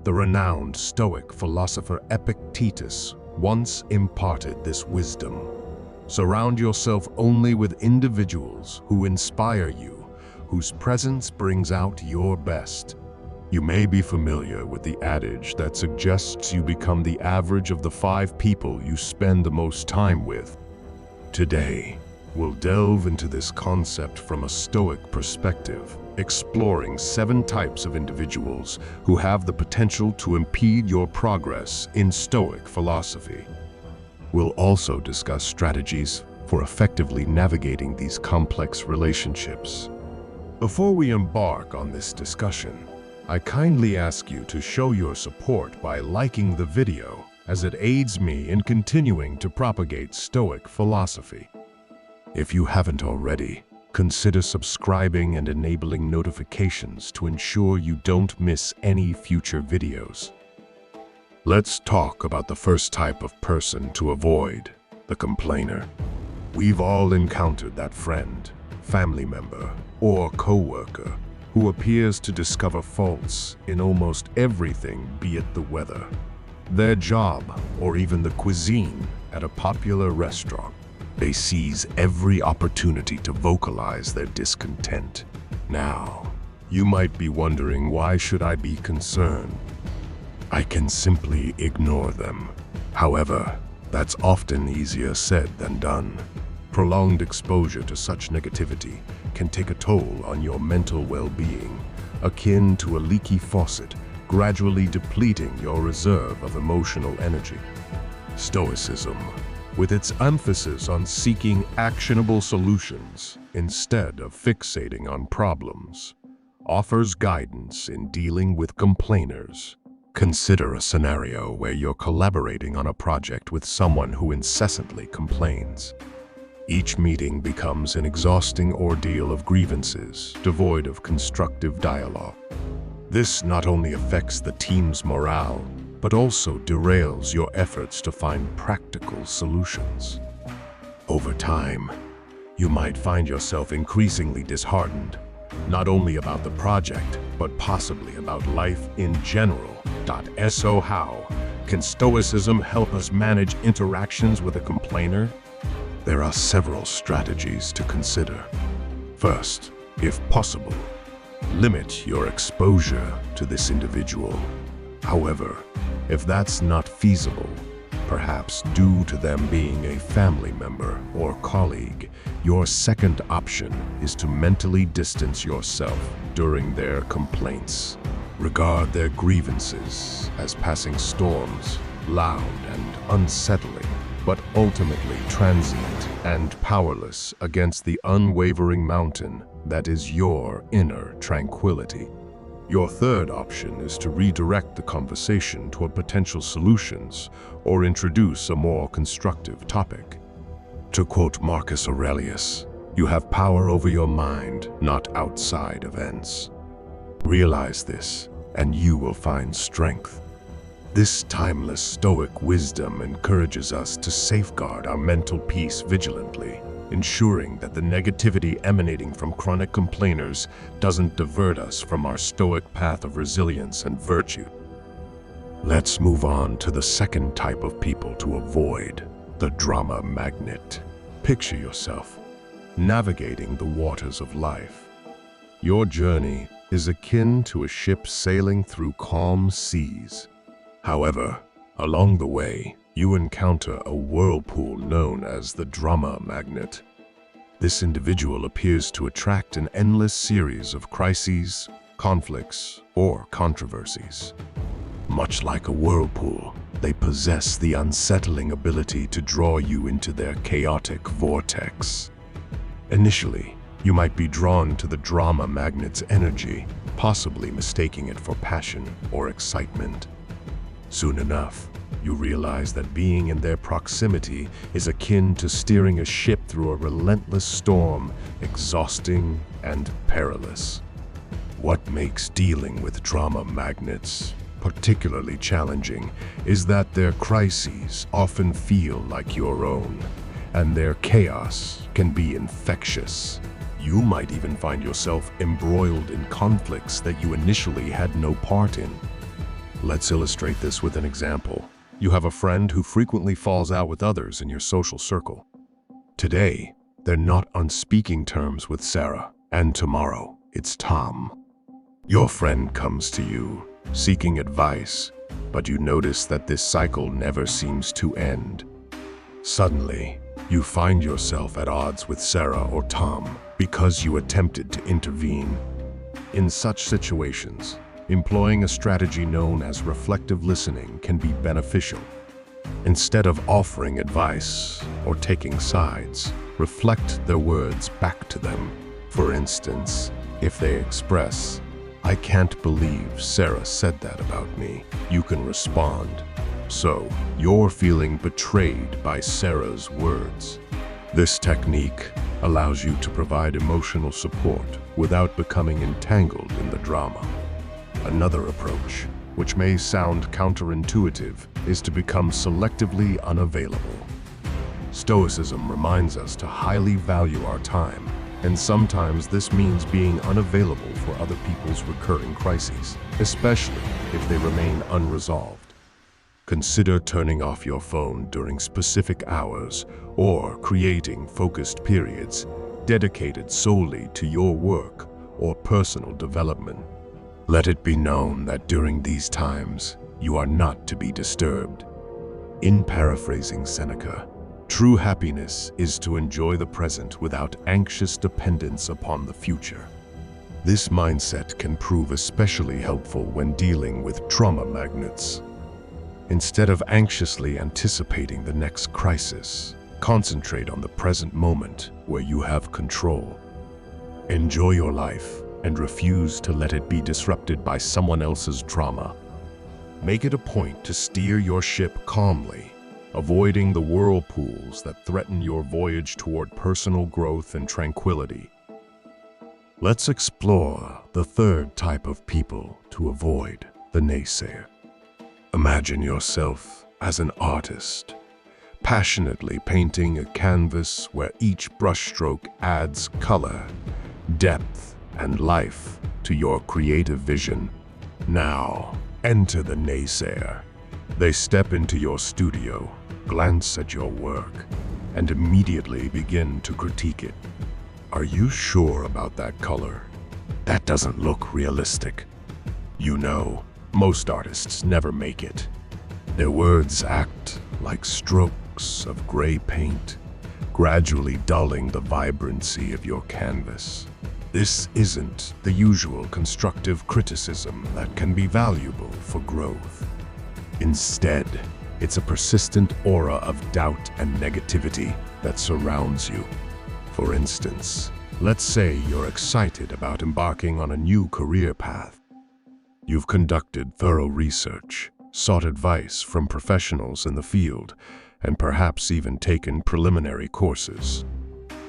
The renowned Stoic philosopher Epictetus once imparted this wisdom. Surround yourself only with individuals who inspire you, whose presence brings out your best. You may be familiar with the adage that suggests you become the average of the 5 people you spend the most time with. Today, we'll delve into this concept from a Stoic perspective, exploring 7 types of individuals who have the potential to impede your progress in Stoic philosophy. We'll also discuss strategies for effectively navigating these complex relationships. Before we embark on this discussion, I kindly ask you to show your support by liking the video, as it aids me in continuing to propagate Stoic philosophy. If you haven't already, consider subscribing and enabling notifications to ensure you don't miss any future videos. Let's talk about the first type of person to avoid, the complainer. We've all encountered that friend, family member, or coworker who appears to discover faults in almost everything, be it the weather, their job, or even the cuisine at a popular restaurant. They seize every opportunity to vocalize their discontent. Now, you might be wondering, why should I be concerned? I can simply ignore them. However, that's often easier said than done. Prolonged exposure to such negativity can take a toll on your mental well-being, akin to a leaky faucet, gradually depleting your reserve of emotional energy. Stoicism, with its emphasis on seeking actionable solutions instead of fixating on problems, offers guidance in dealing with complainers. Consider a scenario where you're collaborating on a project with someone who incessantly complains. Each meeting becomes an exhausting ordeal of grievances, devoid of constructive dialogue. This not only affects the team's morale, but also derails your efforts to find practical solutions. Over time, you might find yourself increasingly disheartened, not only about the project, but possibly about life in general. So how can Stoicism help us manage interactions with a complainer? There are several strategies to consider. First, if possible, limit your exposure to this individual. However, if that's not feasible, perhaps due to them being a family member or colleague, your second option is to mentally distance yourself during their complaints. Regard their grievances as passing storms, loud and unsettling, but ultimately transient and powerless against the unwavering mountain that is your inner tranquility. Your third option is to redirect the conversation toward potential solutions or introduce a more constructive topic. To quote Marcus Aurelius, "You have power over your mind, not outside events." Realize this, and you will find strength. This timeless Stoic wisdom encourages us to safeguard our mental peace vigilantly, ensuring that the negativity emanating from chronic complainers doesn't divert us from our Stoic path of resilience and virtue. Let's move on to the second type of people to avoid, the drama magnet. Picture yourself navigating the waters of life. Your journey is akin to a ship sailing through calm seas. However, along the way, you encounter a whirlpool known as the drama magnet. This individual appears to attract an endless series of crises, conflicts, or controversies. Much like a whirlpool, they possess the unsettling ability to draw you into their chaotic vortex. Initially, you might be drawn to the drama magnet's energy, possibly mistaking it for passion or excitement. Soon enough, you realize that being in their proximity is akin to steering a ship through a relentless storm, exhausting and perilous. What makes dealing with drama magnets particularly challenging is that their crises often feel like your own, and their chaos can be infectious. You might even find yourself embroiled in conflicts that you initially had no part in. Let's illustrate this with an example. You have a friend who frequently falls out with others in your social circle. Today, they're not on speaking terms with Sarah, and tomorrow, it's Tom. Your friend comes to you, seeking advice, but you notice that this cycle never seems to end. Suddenly, you find yourself at odds with Sarah or Tom because you attempted to intervene. In such situations, employing a strategy known as reflective listening can be beneficial. Instead of offering advice or taking sides, reflect their words back to them. For instance, if they express, "I can't believe Sarah said that about me," you can respond, "So, you're feeling betrayed by Sarah's words." This technique allows you to provide emotional support without becoming entangled in the drama. Another approach, which may sound counterintuitive, is to become selectively unavailable. Stoicism reminds us to highly value our time, and sometimes this means being unavailable for other people's recurring crises, especially if they remain unresolved. Consider turning off your phone during specific hours or creating focused periods dedicated solely to your work or personal development. Let it be known that during these times, you are not to be disturbed. In paraphrasing Seneca, true happiness is to enjoy the present without anxious dependence upon the future. This mindset can prove especially helpful when dealing with trauma magnets. Instead of anxiously anticipating the next crisis, concentrate on the present moment where you have control. Enjoy your life and refuse to let it be disrupted by someone else's drama. Make it a point to steer your ship calmly, avoiding the whirlpools that threaten your voyage toward personal growth and tranquility. Let's explore the third type of people to avoid: the naysayer. Imagine yourself as an artist, passionately painting a canvas where each brushstroke adds color, depth, and life to your creative vision. Now, enter the naysayer. They step into your studio, glance at your work, and immediately begin to critique it. "Are you sure about that color? That doesn't look realistic." You know, most artists never make it. Their words act like strokes of gray paint, gradually dulling the vibrancy of your canvas. This isn't the usual constructive criticism that can be valuable for growth. Instead, it's a persistent aura of doubt and negativity that surrounds you. For instance, let's say you're excited about embarking on a new career path. You've conducted thorough research, sought advice from professionals in the field, and perhaps even taken preliminary courses.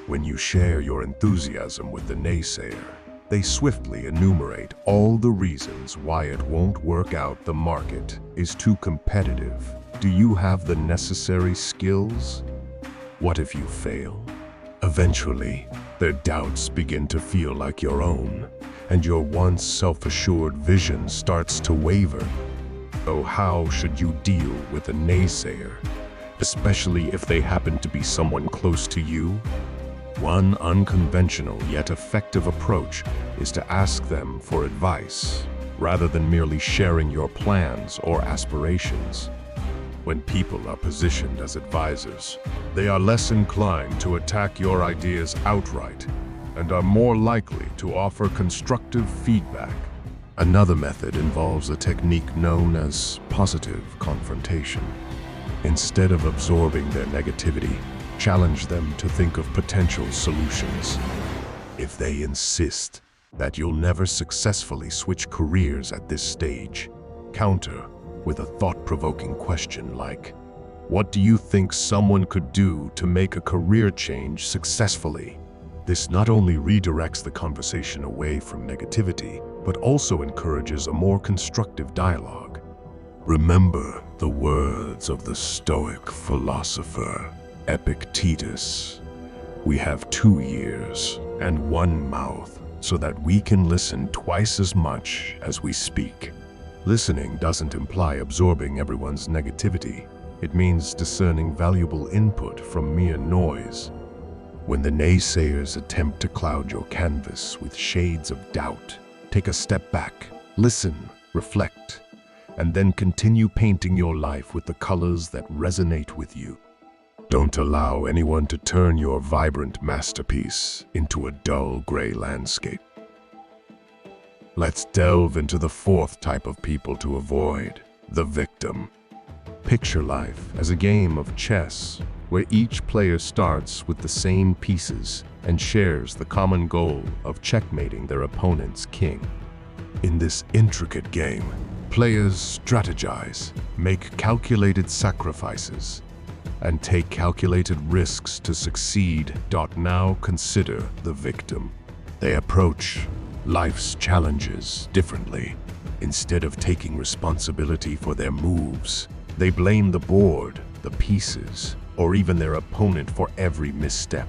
When you share your enthusiasm with the naysayer, they swiftly enumerate all the reasons why it won't work out. The market is too competitive. Do you have the necessary skills? What if you fail? Eventually, their doubts begin to feel like your own, and your once self-assured vision starts to waver. So how should you deal with a naysayer, especially if they happen to be someone close to you? One unconventional yet effective approach is to ask them for advice, rather than merely sharing your plans or aspirations. When people are positioned as advisors, they are less inclined to attack your ideas outright and are more likely to offer constructive feedback. Another method involves a technique known as positive confrontation. Instead of absorbing their negativity, challenge them to think of potential solutions. If they insist that you'll never successfully switch careers at this stage, counter with a thought-provoking question like, "What do you think someone could do to make a career change successfully?" This not only redirects the conversation away from negativity, but also encourages a more constructive dialogue. Remember the words of the Stoic philosopher Epictetus: "We have 2 ears and 1 mouth, so that we can listen twice as much as we speak." Listening doesn't imply absorbing everyone's negativity. It means discerning valuable input from mere noise. When the naysayers attempt to cloud your canvas with shades of doubt, take a step back, listen, reflect, and then continue painting your life with the colors that resonate with you. Don't allow anyone to turn your vibrant masterpiece into a dull gray landscape. Let's delve into the fourth type of people to avoid, the victim. Picture life as a game of chess, where each player starts with the same pieces and shares the common goal of checkmating their opponent's king. In this intricate game, players strategize, make calculated sacrifices, and take calculated risks to succeed. Now consider the victim. They approach life's challenges differently. Instead of taking responsibility for their moves, they blame the board, the pieces, or even their opponent for every misstep.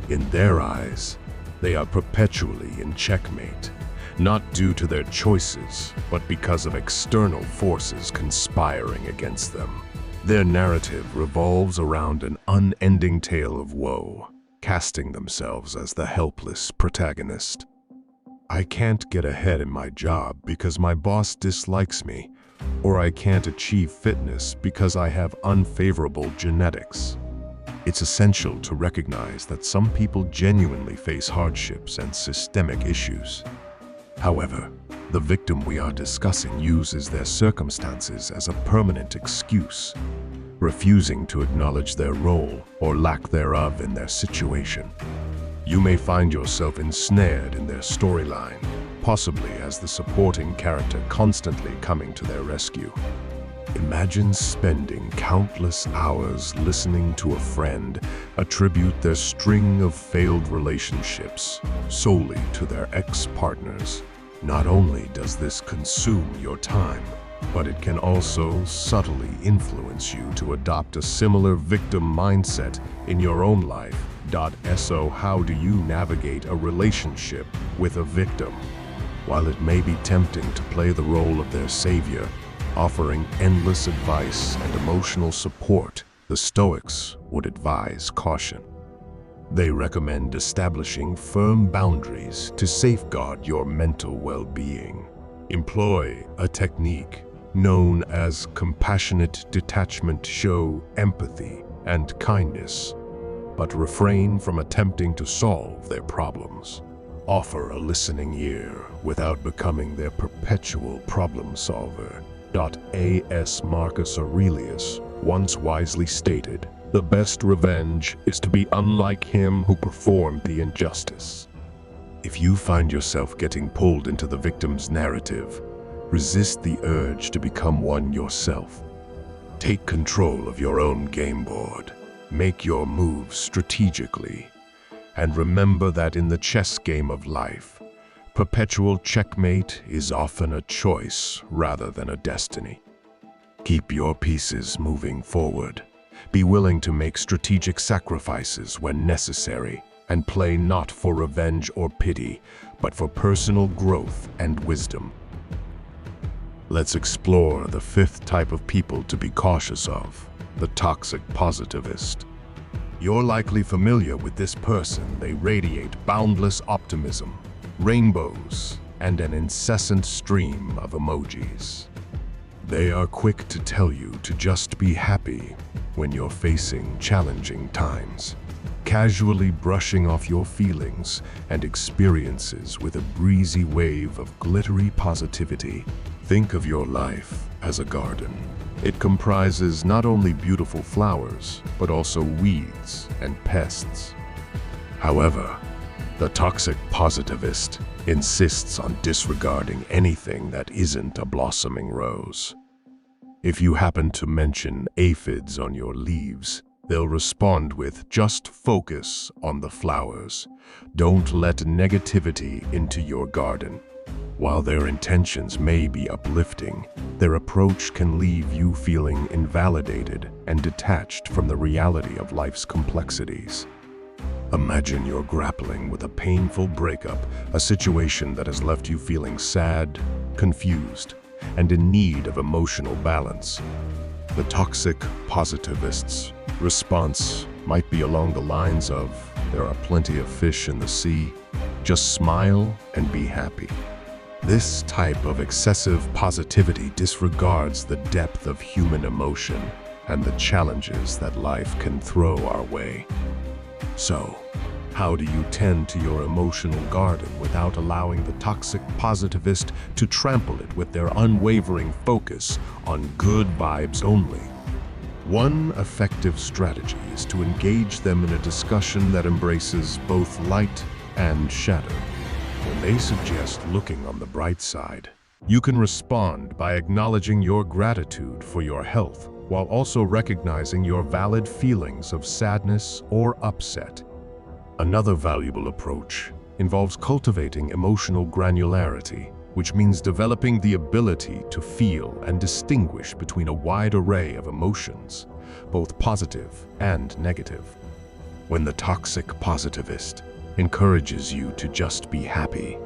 In their eyes, they are perpetually in checkmate, not due to their choices, but because of external forces conspiring against them. Their narrative revolves around an unending tale of woe, casting themselves as the helpless protagonist. I can't get ahead in my job because my boss dislikes me, or I can't achieve fitness because I have unfavorable genetics. It's essential to recognize that some people genuinely face hardships and systemic issues. However, the victim we are discussing uses their circumstances as a permanent excuse, refusing to acknowledge their role or lack thereof in their situation. You may find yourself ensnared in their storyline, possibly as the supporting character constantly coming to their rescue. Imagine spending countless hours listening to a friend attribute their string of failed relationships solely to their ex-partners. Not only does this consume your time, but it can also subtly influence you to adopt a similar victim mindset in your own life. So how do you navigate a relationship with a victim? While it may be tempting to play the role of their savior, offering endless advice and emotional support, the Stoics would advise caution. They recommend establishing firm boundaries to safeguard your mental well-being. Employ a technique known as compassionate detachment. Show empathy and kindness, but refrain from attempting to solve their problems. Offer a listening ear without becoming their perpetual problem solver. As Marcus Aurelius once wisely stated, the best revenge is to be unlike him who performed the injustice. If you find yourself getting pulled into the victim's narrative, resist the urge to become one yourself. Take control of your own game board. Make your moves strategically. And remember that in the chess game of life, perpetual checkmate is often a choice rather than a destiny. Keep your pieces moving forward. Be willing to make strategic sacrifices when necessary, and play not for revenge or pity, but for personal growth and wisdom. Let's explore the fifth type of people to be cautious of, the toxic positivist. You're likely familiar with this person. They radiate boundless optimism, rainbows, and an incessant stream of emojis. They are quick to tell you to just be happy when you're facing challenging times, casually brushing off your feelings and experiences with a breezy wave of glittery positivity. Think of your life as a garden. It comprises not only beautiful flowers, but also weeds and pests. However, the toxic positivist insists on disregarding anything that isn't a blossoming rose. If you happen to mention aphids on your leaves, they'll respond with, "Just focus on the flowers. Don't let negativity into your garden." While their intentions may be uplifting, their approach can leave you feeling invalidated and detached from the reality of life's complexities. Imagine you're grappling with a painful breakup, a situation that has left you feeling sad, confused, and in need of emotional balance. The toxic positivist's response might be along the lines of, "There are plenty of fish in the sea. Just smile and be happy." This type of excessive positivity disregards the depth of human emotion and the challenges that life can throw our way. So, how do you tend to your emotional garden without allowing the toxic positivist to trample it with their unwavering focus on good vibes only? One effective strategy is to engage them in a discussion that embraces both light and shadow. When they suggest looking on the bright side, you can respond by acknowledging your gratitude for your health, while also recognizing your valid feelings of sadness or upset. Another valuable approach involves cultivating emotional granularity, which means developing the ability to feel and distinguish between a wide array of emotions, both positive and negative. When the toxic positivist encourages you to just be happy,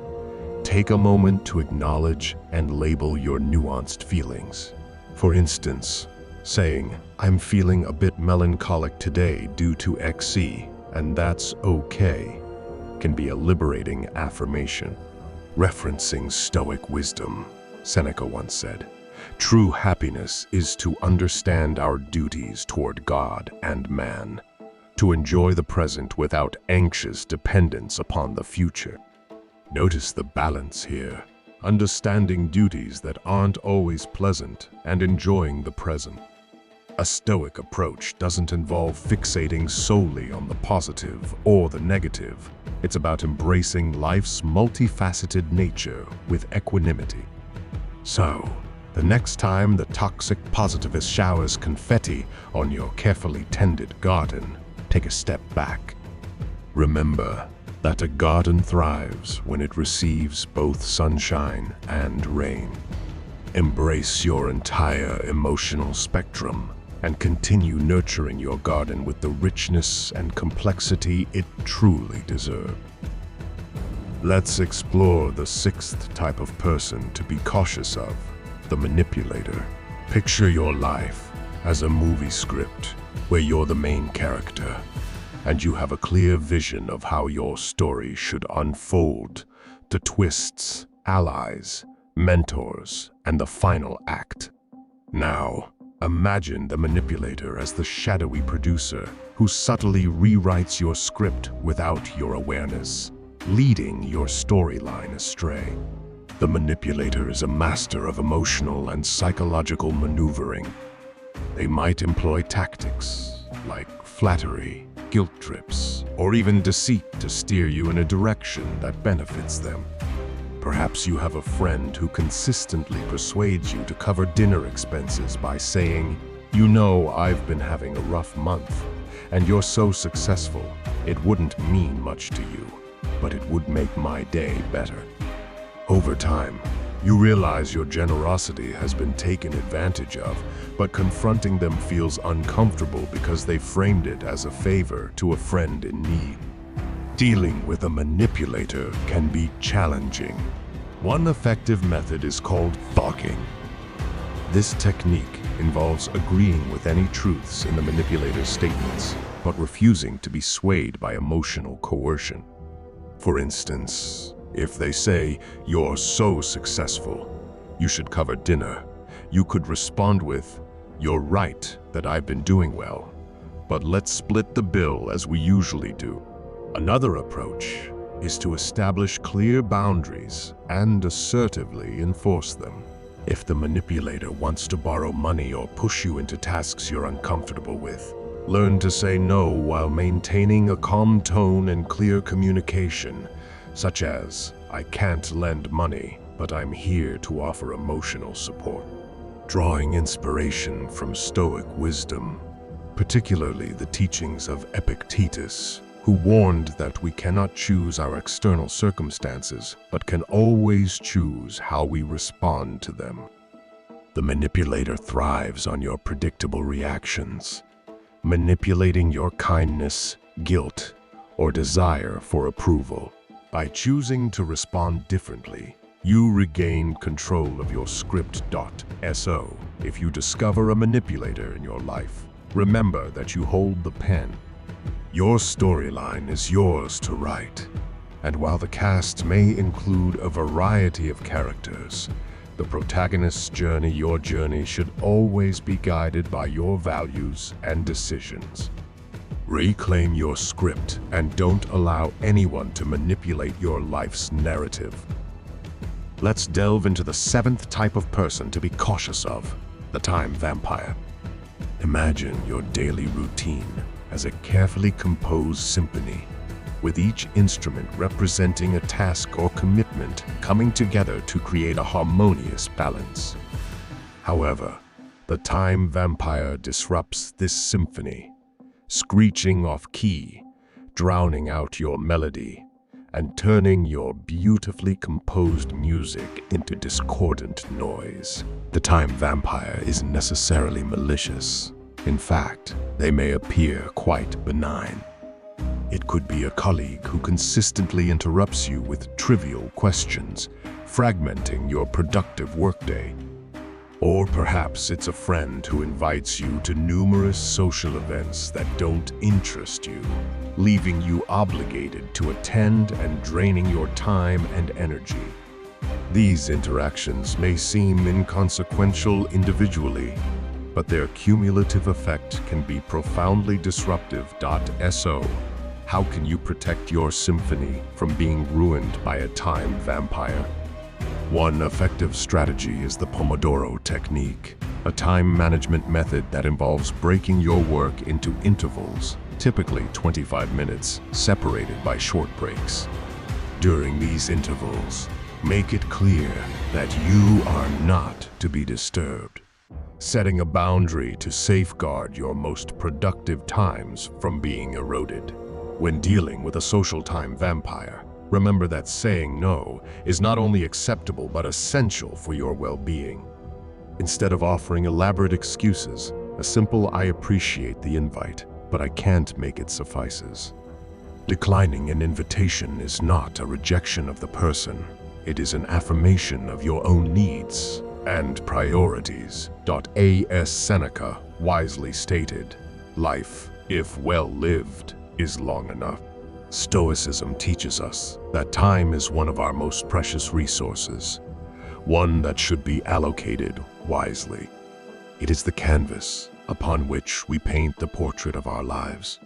take a moment to acknowledge and label your nuanced feelings. For instance, saying, "I'm feeling a bit melancholic today due to XC, and that's okay," can be a liberating affirmation. Referencing Stoic wisdom, Seneca once said, "True happiness is to understand our duties toward God and man, to enjoy the present without anxious dependence upon the future." Notice the balance here, understanding duties that aren't always pleasant and enjoying the present. A Stoic approach doesn't involve fixating solely on the positive or the negative. It's about embracing life's multifaceted nature with equanimity. So, the next time the toxic positivist showers confetti on your carefully tended garden, take a step back. Remember that a garden thrives when it receives both sunshine and rain. Embrace your entire emotional spectrum and continue nurturing your garden with the richness and complexity it truly deserves. Let's explore the sixth type of person to be cautious of, the manipulator. Picture your life as a movie script where you're the main character, and you have a clear vision of how your story should unfold to twists, allies, mentors, and the final act. Now, imagine the manipulator as the shadowy producer who subtly rewrites your script without your awareness, leading your storyline astray. The manipulator is a master of emotional and psychological maneuvering. They might employ tactics like flattery, guilt trips, or even deceit to steer you in a direction that benefits them. Perhaps you have a friend who consistently persuades you to cover dinner expenses by saying, "You know, I've been having a rough month, and you're so successful, it wouldn't mean much to you, but it would make my day better." Over time, you realize your generosity has been taken advantage of, but confronting them feels uncomfortable because they framed it as a favor to a friend in need. Dealing with a manipulator can be challenging. One effective method is called talking. This technique involves agreeing with any truths in the manipulator's statements, but refusing to be swayed by emotional coercion. For instance, if they say, "You're so successful, you should cover dinner," you could respond with, "You're right that I've been doing well, but let's split the bill as we usually do." Another approach is to establish clear boundaries and assertively enforce them. If the manipulator wants to borrow money or push you into tasks you're uncomfortable with, learn to say no while maintaining a calm tone and clear communication, such as, "I can't lend money, but I'm here to offer emotional support." Drawing inspiration from Stoic wisdom, particularly the teachings of Epictetus, who warned that we cannot choose our external circumstances, but can always choose how we respond to them. The manipulator thrives on your predictable reactions, manipulating your kindness, guilt, or desire for approval. By choosing to respond differently, You regain control of your script.so. If you discover a manipulator in your life, remember that you hold the pen. Your storyline is yours to write. And while the cast may include a variety of characters, the protagonist's journey, your journey, should always be guided by your values and decisions. Reclaim your script and don't allow anyone to manipulate your life's narrative. Let's delve into the 7th type of person to be cautious of, the time vampire. Imagine your daily routine as a carefully composed symphony, with each instrument representing a task or commitment coming together to create a harmonious balance. However, the time vampire disrupts this symphony, screeching off key, drowning out your melody, and turning your beautifully composed music into discordant noise. The time vampire isn't necessarily malicious. In fact, they may appear quite benign. It could be a colleague who consistently interrupts you with trivial questions, fragmenting your productive workday. Or perhaps it's a friend who invites you to numerous social events that don't interest you, leaving you obligated to attend and draining your time and energy. These interactions may seem inconsequential individually, but their cumulative effect can be profoundly disruptive. So, how can you protect your symphony from being ruined by a time vampire? One effective strategy is the Pomodoro technique, a time management method that involves breaking your work into intervals, typically 25 minutes, separated by short breaks. During these intervals, make it clear that you are not to be disturbed, setting a boundary to safeguard your most productive times from being eroded. When dealing with a social time vampire, remember that saying no is not only acceptable but essential for your well-being. Instead of offering elaborate excuses, a simple "I appreciate the invite, but I can't make it" suffices. Declining an invitation is not a rejection of the person. It is an affirmation of your own needs and priorities. A.S. Seneca wisely stated, "Life, if well lived, is long enough." Stoicism teaches us that time is one of our most precious resources, one that should be allocated wisely. It is the canvas upon which we paint the portrait of our lives,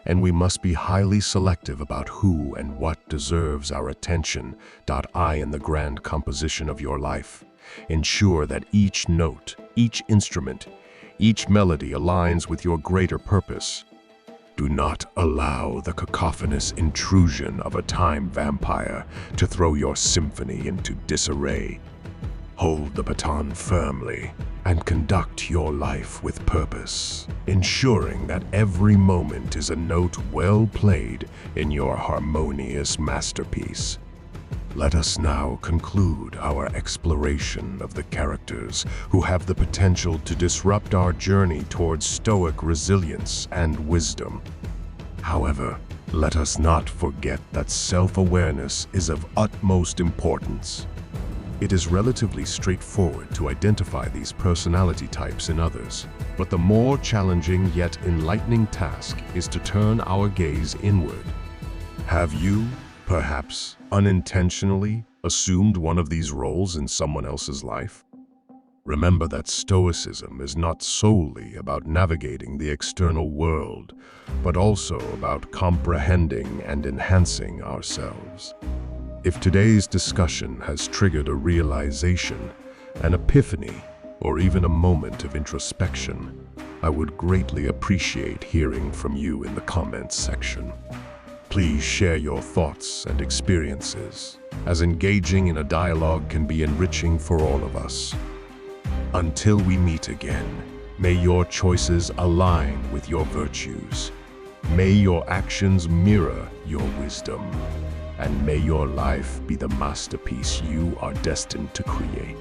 and we must be highly selective about who and what deserves our attention. In the grand composition of your life, ensure that each note, each instrument, each melody aligns with your greater purpose. Do not allow the cacophonous intrusion of a time vampire to throw your symphony into disarray. Hold the baton firmly and conduct your life with purpose, ensuring that every moment is a note well played in your harmonious masterpiece. Let us now conclude our exploration of the characters who have the potential to disrupt our journey towards Stoic resilience and wisdom. However, let us not forget that self-awareness is of utmost importance. It is relatively straightforward to identify these personality types in others, but the more challenging yet enlightening task is to turn our gaze inward. Have you, perhaps unintentionally, assumed one of these roles in someone else's life? Remember that Stoicism is not solely about navigating the external world, but also about comprehending and enhancing ourselves. If today's discussion has triggered a realization, an epiphany, or even a moment of introspection, I would greatly appreciate hearing from you in the comments section. Please share your thoughts and experiences, as engaging in a dialogue can be enriching for all of us. Until we meet again, may your choices align with your virtues. May your actions mirror your wisdom. And may your life be the masterpiece you are destined to create.